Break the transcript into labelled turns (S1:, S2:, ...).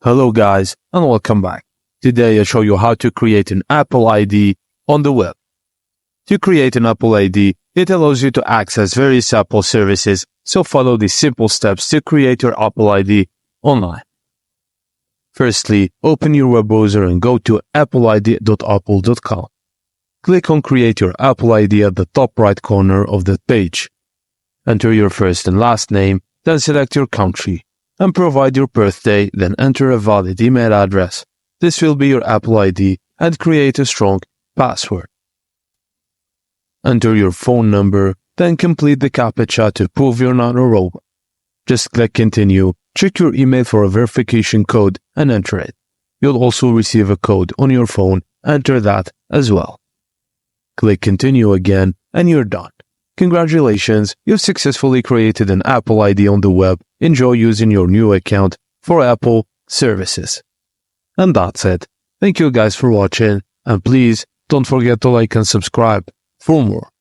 S1: Hello guys and welcome back. Today I show you how to create an Apple ID on the web. To create an Apple ID, it allows you to access various Apple services, so follow these simple steps to create your Apple ID online. Firstly, open your web browser and go to appleid.apple.com. Click on Create your Apple ID at the top right corner of the page. Enter your first and last name, then select your country, and provide your birthday, then enter a valid email address. This will be your Apple ID and create a strong password. Enter your phone number, then complete the CAPTCHA to prove you're not a robot. Just click Continue, check your email for a verification code and enter it. You'll also receive a code on your phone, enter that as well. Click Continue again and you're done. Congratulations, you've successfully created an Apple ID on the web. Enjoy using your new account for Apple services. And that's it. Thank you guys for watching, and please don't forget to like and subscribe for more.